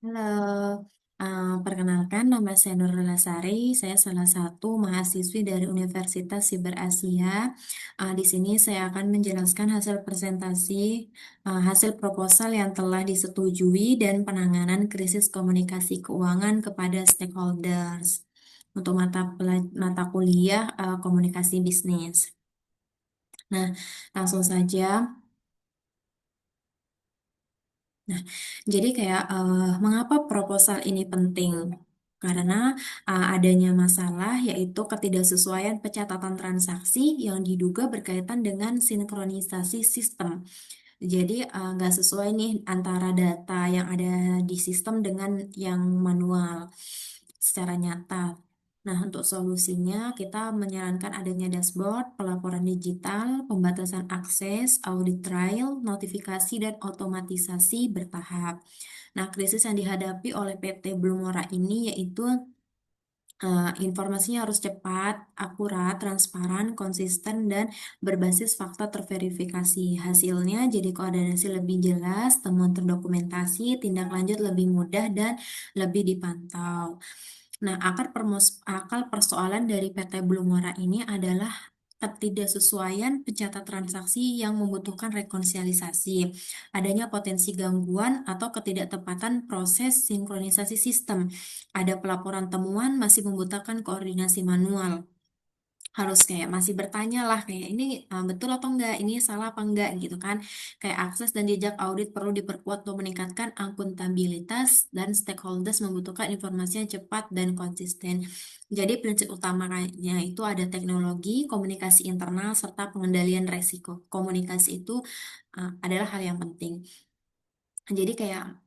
Halo, perkenalkan nama saya Nurul Lasari. Saya salah satu mahasiswi dari Universitas Siber Asia. Di sini saya akan menjelaskan hasil presentasi, hasil proposal yang telah disetujui dan penanganan krisis komunikasi keuangan kepada stakeholders untuk mata kuliah komunikasi bisnis. Nah, langsung saja. Nah, jadi kayak mengapa proposal ini penting? Karena adanya masalah yaitu ketidaksesuaian pencatatan transaksi yang diduga berkaitan dengan sinkronisasi sistem. Jadi nggak sesuai nih antara data yang ada di sistem dengan yang manual secara nyata. Nah, untuk solusinya kita menyarankan adanya dashboard, pelaporan digital, pembatasan akses, audit trail, notifikasi, dan otomatisasi bertahap. Nah, krisis yang dihadapi oleh PT Blumora ini yaitu informasinya harus cepat, akurat, transparan, konsisten, dan berbasis fakta terverifikasi. Hasilnya jadi koordinasi lebih jelas, temuan terdokumentasi, tindak lanjut lebih mudah, dan lebih dipantau. Nah, akar persoalan dari PT Blumora ini adalah ketidaksesuaian pencatat transaksi yang membutuhkan rekonsiliasi, adanya potensi gangguan atau ketidaktepatan proses sinkronisasi sistem, ada pelaporan temuan masih membutuhkan koordinasi manual, harus kayak masih bertanya lah kayak ini betul atau enggak, ini salah apa enggak gitu kan. Kayak akses dan jejak audit perlu diperkuat untuk meningkatkan akuntabilitas dan stakeholders membutuhkan informasi yang cepat dan konsisten. Jadi prinsip utamanya itu ada teknologi, komunikasi internal, serta pengendalian resiko. Komunikasi itu adalah hal yang penting. Jadi kayak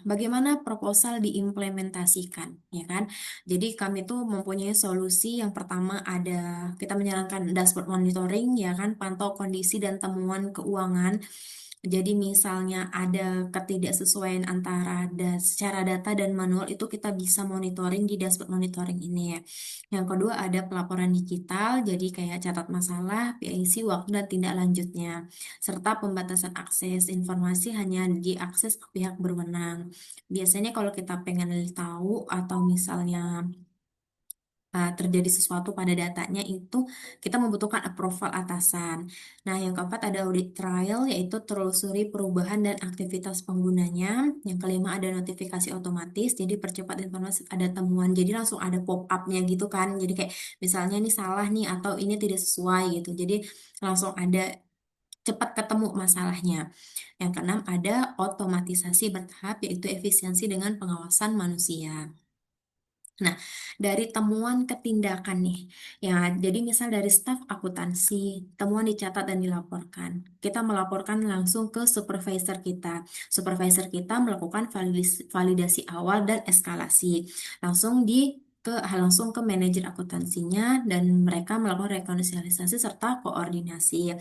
bagaimana proposal diimplementasikan, ya kan? Jadi kami tuh mempunyai solusi yang pertama ada kita menjalankan dashboard monitoring, ya kan? Pantau kondisi dan temuan keuangan. Jadi misalnya ada ketidaksesuaian antara secara data dan manual itu kita bisa monitoring di dashboard monitoring ini ya. Yang kedua ada pelaporan digital, jadi kayak catat masalah, PIC, waktu dan tindak lanjutnya serta pembatasan akses informasi hanya diakses ke pihak berwenang. Biasanya kalau kita pengen tahu atau misalnya terjadi sesuatu pada datanya itu kita membutuhkan approval atasan. Nah, yang keempat ada audit trial yaitu telusuri perubahan dan aktivitas penggunanya. Yang kelima ada notifikasi otomatis, jadi percepat informasi ada temuan. Jadi langsung ada pop-up-nya gitu kan. Jadi kayak misalnya ini salah nih atau ini tidak sesuai gitu. Jadi langsung ada cepat ketemu masalahnya. Yang keenam ada otomatisasi bertahap yaitu efisiensi dengan pengawasan manusia. Nah, dari temuan ke tindakan nih, ya, jadi misal dari staf akuntansi, temuan dicatat dan dilaporkan. Kita melaporkan langsung ke supervisor kita. Supervisor kita melakukan validasi awal dan eskalasi. Langsung langsung ke manajer akuntansinya dan mereka melakukan rekonsiliasi serta koordinasi.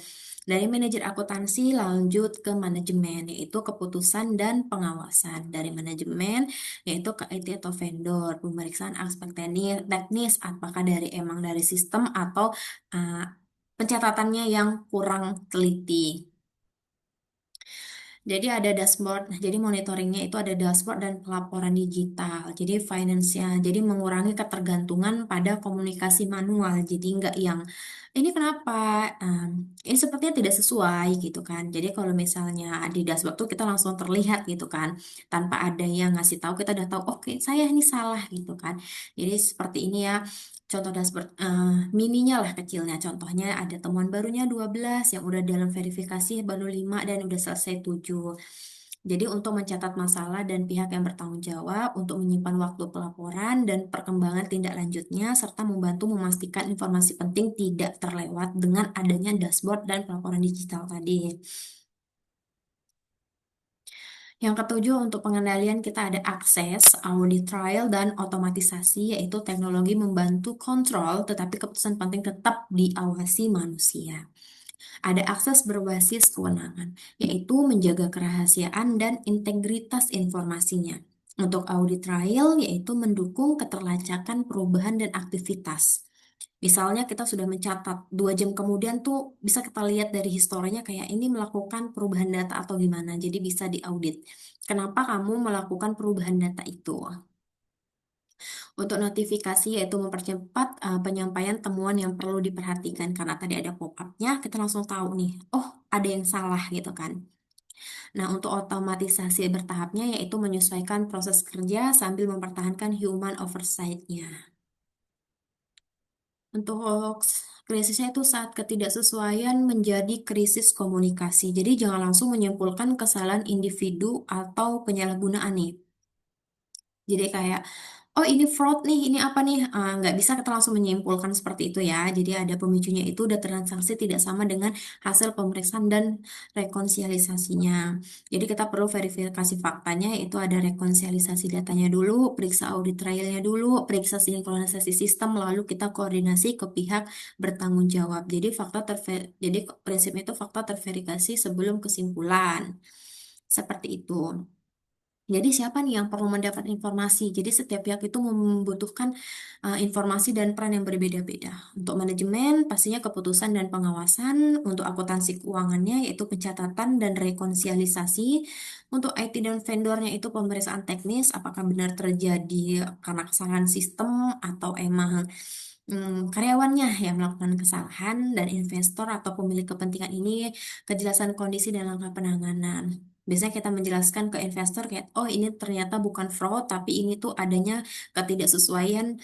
Dari manajer akuntansi lanjut ke manajemen, yaitu keputusan dan pengawasan. Dari manajemen yaitu ke IT atau vendor, pemeriksaan aspek teknis apakah emang dari sistem atau uh, pencatatannya yang kurang teliti. Jadi ada dashboard, jadi monitoringnya itu ada dashboard dan pelaporan digital. Jadi finance-nya, jadi mengurangi ketergantungan pada komunikasi manual. Jadi nggak yang ini kenapa, ini sepertinya tidak sesuai gitu kan. Jadi kalau misalnya di dashboard tuh kita langsung terlihat gitu kan, tanpa ada yang ngasih tahu kita udah tahu, oke saya ini salah gitu kan. Jadi seperti ini ya. Contoh dashboard mininya lah kecilnya. Contohnya ada temuan barunya 12 yang udah dalam verifikasi baru 5 dan udah selesai 7. Jadi untuk mencatat masalah dan pihak yang bertanggung jawab untuk menyimpan waktu pelaporan dan perkembangan tindak lanjutnya serta membantu memastikan informasi penting tidak terlewat dengan adanya dashboard dan pelaporan digital tadi. Yang ketujuh untuk pengendalian kita ada akses, audit trial, dan otomatisasi, yaitu teknologi membantu kontrol, tetapi keputusan penting tetap diawasi manusia. Ada akses berbasis kewenangan, yaitu menjaga kerahasiaan dan integritas informasinya. Untuk audit trial, yaitu mendukung keterlacakan perubahan dan aktivitas. Misalnya kita sudah mencatat 2 jam kemudian tuh bisa kita lihat dari historinya kayak ini melakukan perubahan data atau gimana. Jadi bisa diaudit. Kenapa kamu melakukan perubahan data itu? Untuk notifikasi yaitu mempercepat penyampaian temuan yang perlu diperhatikan karena tadi ada pop-up-nya, kita langsung tahu nih, oh ada yang salah gitu kan. Nah, untuk otomatisasi bertahapnya yaitu menyesuaikan proses kerja sambil mempertahankan human oversight-nya. Untuk krisisnya itu saat ketidaksesuaian menjadi krisis komunikasi. Jadi jangan langsung menyimpulkan kesalahan individu atau penyalahgunaan nih. Jadi kayak, oh ini fraud nih, ini apa nih? Nggak bisa kita langsung menyimpulkan seperti itu ya. Jadi ada pemicunya itu udah transaksi tidak sama dengan hasil pemeriksaan dan rekonsiliasinya. Jadi kita perlu verifikasi faktanya, yaitu ada rekonsiliasi datanya dulu, periksa audit trialnya dulu, periksa sinkronisasi sistem, lalu kita koordinasi ke pihak bertanggung jawab. Jadi prinsipnya itu fakta terverifikasi sebelum kesimpulan. Seperti itu. Jadi siapa nih yang perlu mendapat informasi? Jadi setiap pihak itu membutuhkan informasi dan peran yang berbeda-beda. Untuk manajemen pastinya keputusan dan pengawasan, untuk akuntansi keuangannya yaitu pencatatan dan rekonsiliasi, untuk IT dan vendornya itu pemeriksaan teknis apakah benar terjadi karena kesalahan sistem atau emang karyawannya yang melakukan kesalahan, dan investor atau pemilik kepentingan ini kejelasan kondisi dan langkah penanganan. Biasanya kita menjelaskan ke investor kayak, oh ini ternyata bukan fraud, tapi ini tuh adanya ketidaksesuaian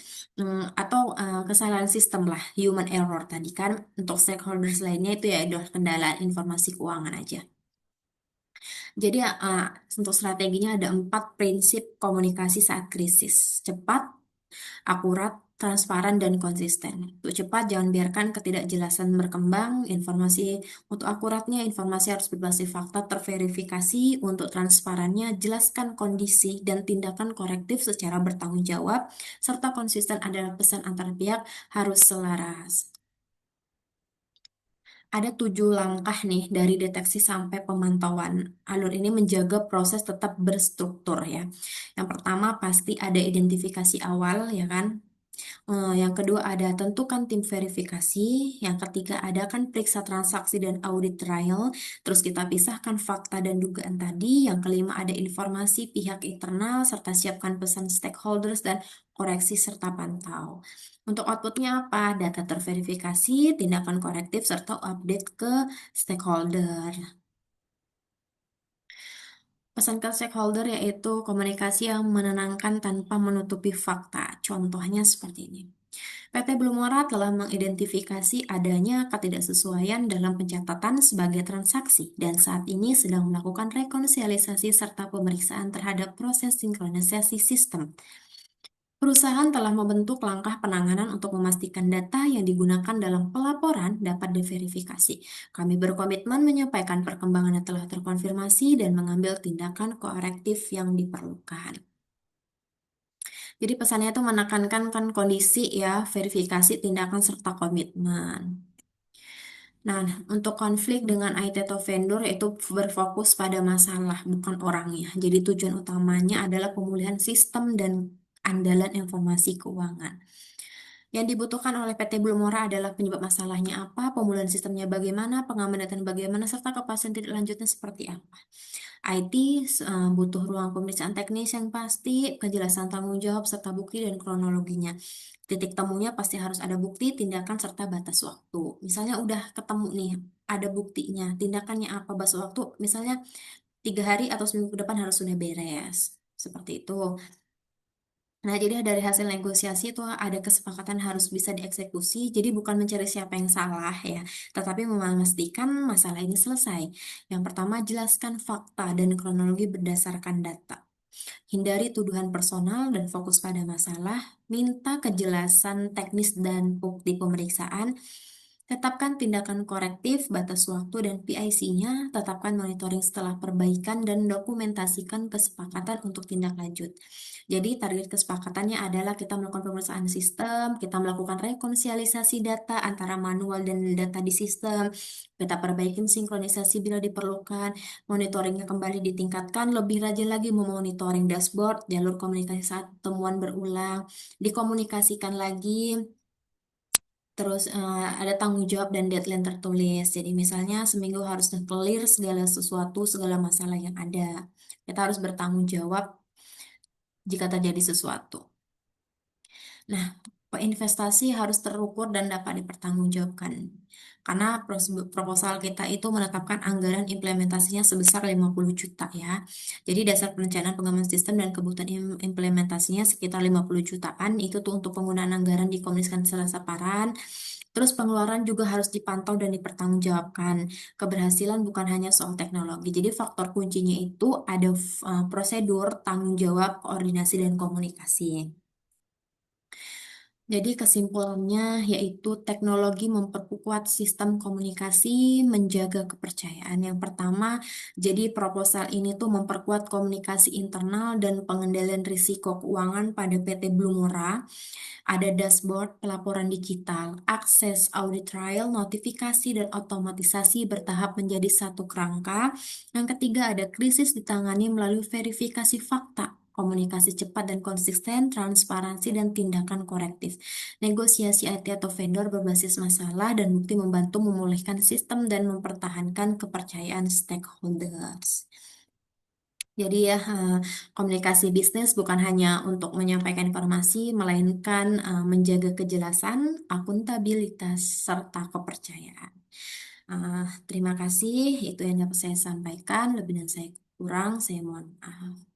atau kesalahan sistem lah, human error tadi kan. Untuk stakeholders lainnya itu ya adalah kendala informasi keuangan aja. Jadi untuk strateginya ada 4 prinsip komunikasi saat krisis. Cepat, akurat, transparan, dan konsisten. Untuk cepat, jangan biarkan ketidakjelasan berkembang. Untuk akuratnya, informasi harus berbasis fakta terverifikasi. Untuk transparannya, jelaskan kondisi dan tindakan korektif secara bertanggung jawab. Serta konsisten adalah pesan antar pihak harus selaras. Ada 7 langkah nih dari deteksi sampai pemantauan. Alur ini menjaga proses tetap berstruktur ya. Yang pertama pasti ada identifikasi awal ya kan. Yang kedua ada tentukan tim verifikasi. Yang ketiga ada kan periksa transaksi dan audit trial. Terus kita pisahkan fakta dan dugaan tadi. Yang kelima ada informasi pihak internal serta siapkan pesan stakeholders dan koreksi serta pantau. Untuk outputnya apa? Data terverifikasi, tindakan korektif serta update ke stakeholder. Pesan ke stakeholder yaitu komunikasi yang menenangkan tanpa menutupi fakta. Contohnya seperti ini. PT Blue Mora telah mengidentifikasi adanya ketidaksesuaian dalam pencatatan sebagai transaksi dan saat ini sedang melakukan rekonsiliasi serta pemeriksaan terhadap proses sinkronisasi sistem. Perusahaan telah membentuk langkah penanganan untuk memastikan data yang digunakan dalam pelaporan dapat diverifikasi. Kami berkomitmen menyampaikan perkembangan yang telah terkonfirmasi dan mengambil tindakan korektif yang diperlukan. Jadi pesannya itu menekankan kan kondisi ya, verifikasi, tindakan, serta komitmen. Nah, untuk konflik dengan IT atau vendor itu berfokus pada masalah, bukan orangnya. Jadi tujuan utamanya adalah pemulihan sistem dan andalan informasi keuangan. Yang dibutuhkan oleh PT Blue Mora adalah penyebab masalahnya apa, pemulihan sistemnya bagaimana, pengamanan data bagaimana, serta kepastian tidak lanjutnya seperti apa. IT butuh ruang pemeriksaan teknis yang pasti, kejelasan tanggung jawab, serta bukti dan kronologinya. Titik temunya pasti harus ada bukti, tindakan, serta batas waktu. Misalnya udah ketemu nih, ada buktinya, tindakannya apa, batas waktu, misalnya 3 hari atau seminggu ke depan harus sudah beres. Seperti itu. Nah, jadi dari hasil negosiasi itu ada kesepakatan harus bisa dieksekusi. Jadi bukan mencari siapa yang salah ya, tetapi memastikan masalah ini selesai. Yang pertama, jelaskan fakta dan kronologi berdasarkan data. Hindari tuduhan personal dan fokus pada masalah. Minta kejelasan teknis dan bukti pemeriksaan. Tetapkan tindakan korektif, batas waktu, dan PIC-nya. Tetapkan monitoring setelah perbaikan dan dokumentasikan kesepakatan untuk tindak lanjut. Jadi target kesepakatannya adalah kita melakukan pemeriksaan sistem, kita melakukan rekonsiliasi data antara manual dan data di sistem, kita perbaikin sinkronisasi bila diperlukan, monitoringnya kembali ditingkatkan, lebih rajin lagi memonitoring dashboard, jalur komunikasi saat temuan berulang, dikomunikasikan lagi, Terus ada tanggung jawab dan deadline tertulis. Jadi misalnya seminggu harus clear segala sesuatu, segala masalah yang ada. Kita harus bertanggung jawab jika terjadi sesuatu. Nah, investasi harus terukur dan dapat dipertanggungjawabkan. Karena proposal kita itu menetapkan anggaran implementasinya sebesar 50 juta ya. Jadi dasar perencanaan pengembangan sistem dan kebutuhan implementasinya sekitar 50 jutaan. Itu tuh untuk penggunaan anggaran dikomunikasikan secara separan. Terus pengeluaran juga harus dipantau dan dipertanggungjawabkan. Keberhasilan bukan hanya soal teknologi. Jadi faktor kuncinya itu ada prosedur, tanggung jawab, koordinasi, dan komunikasi. Jadi kesimpulannya yaitu teknologi memperkuat sistem komunikasi, menjaga kepercayaan. Yang pertama, jadi proposal ini tuh memperkuat komunikasi internal dan pengendalian risiko keuangan pada PT Blumora. Ada dashboard pelaporan digital, akses audit trial, notifikasi, dan otomatisasi bertahap menjadi satu kerangka. Yang ketiga ada krisis ditangani melalui verifikasi fakta, komunikasi cepat dan konsisten, transparansi, dan tindakan korektif. Negosiasi IT atau vendor berbasis masalah dan bukti membantu memulihkan sistem dan mempertahankan kepercayaan stakeholders. Jadi ya, komunikasi bisnis bukan hanya untuk menyampaikan informasi, melainkan menjaga kejelasan, akuntabilitas, serta kepercayaan. Terima kasih, itu yang dapat saya sampaikan. Lebih dan saya kurang, saya mohon maaf.